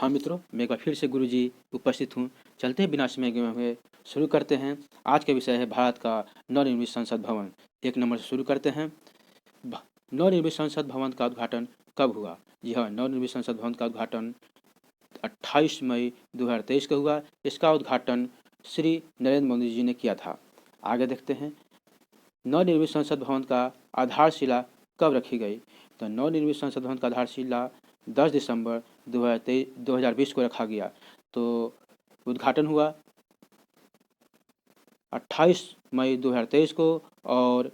हाँ मित्रों, मैं एक बार फिर से गुरुजी उपस्थित हूँ। चलते हैं बिना समय गए हुए, शुरू करते हैं। आज का विषय है भारत का नवनिर्मित संसद भवन। 1 नंबर से शुरू करते हैं। नवनिर्मित संसद भवन का उद्घाटन कब हुआ? यह नवनिर्मित संसद भवन का उद्घाटन 28 मई 2023 को हुआ। इसका उद्घाटन श्री नरेंद्र मोदी जी ने किया था। आगे देखते हैं, नवनिर्मित संसद भवन का आधारशिला कब रखी गई? तो नवनिर्मित संसद भवन का आधारशिला 10 दिसंबर 2020 को रखा गया। तो उद्घाटन हुआ 28 मई 2023 को और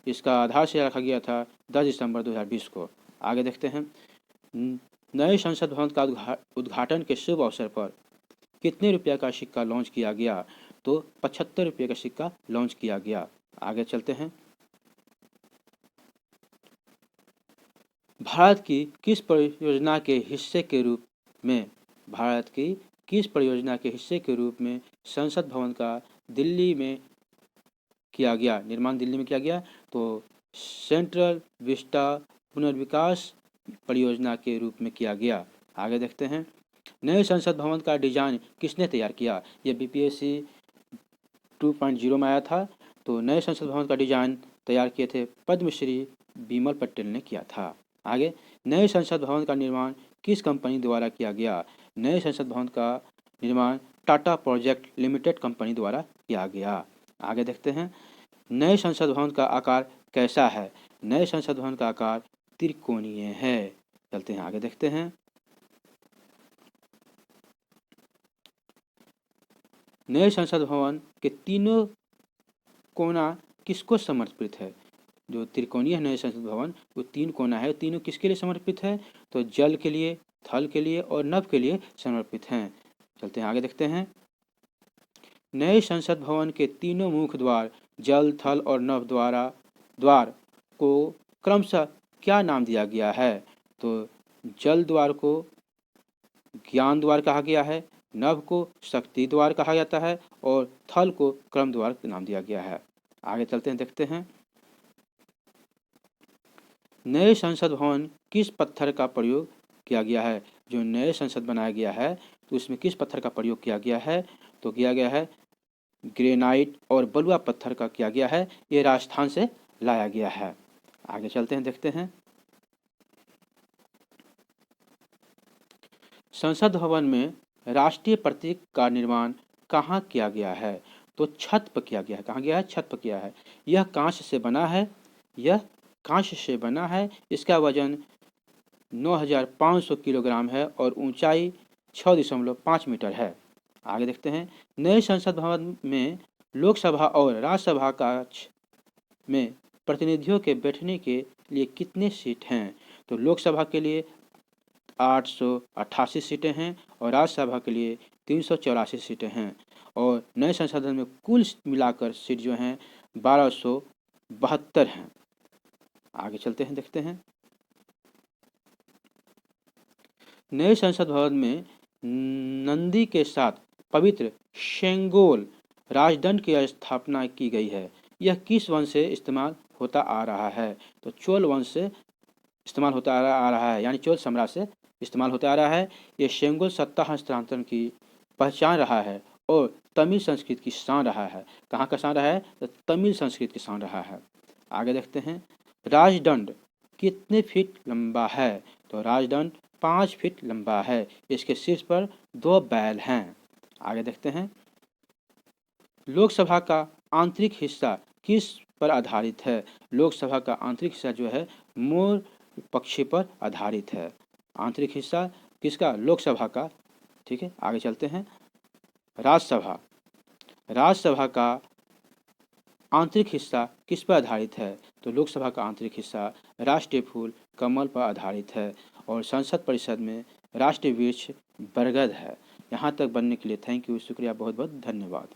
इसका आधारशिला रखा गया था 10 दिसंबर 2020 को। आगे देखते हैं, नए संसद भवन का उद्घाटन के शुभ अवसर पर कितने रुपये का सिक्का लॉन्च किया गया? तो 75 रुपये का सिक्का लॉन्च किया गया। आगे चलते हैं, भारत की किस परियोजना के हिस्से के रूप में संसद भवन का दिल्ली में किया गया? निर्माण दिल्ली में किया गया। तो सेंट्रल विस्टा पुनर्विकास परियोजना के रूप में किया गया। आगे देखते हैं, नए संसद भवन का डिजाइन किसने तैयार किया? यह BPSC 2.0 में आया था। तो नए संसद भवन का डिजाइन तैयार किए थे पद्मश्री बिमल पटेल ने किया था। आगे, नए संसद भवन का निर्माण किस कंपनी द्वारा किया गया? नए संसद भवन का निर्माण टाटा प्रोजेक्ट लिमिटेड कंपनी द्वारा किया गया। आगे देखते हैं, नए संसद भवन का आकार कैसा है? नए संसद भवन का आकार त्रिकोणीय है। चलते हैं आगे देखते हैं, नए संसद भवन के तीनों कोना किसको समर्पित है? जो त्रिकोणीय है नए संसद भवन, वो 3 कोना है। तीनों किसके लिए समर्पित है? तो जल के लिए, थल के लिए और नभ के लिए समर्पित हैं। चलते हैं आगे देखते हैं, नए संसद भवन के तीनों मुख्य द्वार जल, थल और नभ द्वार को क्रमशः क्या नाम दिया गया है? तो जल द्वार को ज्ञान द्वार कहा गया है, नभ को शक्ति द्वार कहा जाता है और थल को क्रम द्वार नाम दिया गया है। आगे चलते हैं, देखते हैं, नए संसद भवन किस पत्थर का प्रयोग किया गया है? जो नए संसद बनाया गया है तो उसमें किस पत्थर का प्रयोग किया गया है? तो किया गया है ग्रेनाइट और बलुआ पत्थर का किया गया है। ये राजस्थान से लाया गया है। आगे चलते हैं, देखते हैं, संसद भवन में राष्ट्रीय प्रतीक का निर्माण कहाँ किया गया है? तो छत पर किया गया है। कहाँ गया है? छत पर किया है। यह कांच से बना है। इसका वजन 9,500 किलोग्राम है और ऊंचाई 6.5 मीटर है। आगे देखते हैं, नए संसद भवन में लोकसभा और राज्यसभा कक्ष में प्रतिनिधियों के बैठने के लिए कितने सीट हैं? तो लोकसभा के लिए 888 सीटें हैं और राज्यसभा के लिए 384 सीटें हैं। और नए संसद में कुल मिलाकर सीट जो हैं 1272 हैं। आगे चलते हैं, देखते हैं, नए संसद भवन में नंदी के साथ पवित्र सेंगोल राजदंड की स्थापना की गई है। यह किस वंश से इस्तेमाल होता आ रहा है? तो चोल वंश से इस्तेमाल होता आ रहा है, यानी चोल सम्राट से इस्तेमाल होता आ रहा है। यह सेंगोल सत्ता हस्तांतरण की पहचान रहा है और तमिल संस्कृत की शान रहा है। कहाँ का शान रहा है? तो तमिल संस्कृत की शान रहा है। आगे देखते हैं, राजदंड कितने फीट लंबा है? तो राजदंड 5 फीट लंबा है। इसके शीर्ष पर 2 बैल हैं। आगे देखते हैं, लोकसभा का आंतरिक हिस्सा किस पर आधारित है? लोकसभा का आंतरिक हिस्सा जो है मोर पक्षी पर आधारित है। आंतरिक हिस्सा किसका? लोकसभा का। ठीक है, आगे चलते हैं, राज्यसभा का आंतरिक हिस्सा किस पर आधारित है? तो लोकसभा का आंतरिक हिस्सा राष्ट्रीय फूल कमल पर आधारित है और संसद परिषद में राष्ट्रीय वृक्ष बरगद है। यहाँ तक बनने के लिए थैंक यू, शुक्रिया, बहुत बहुत धन्यवाद।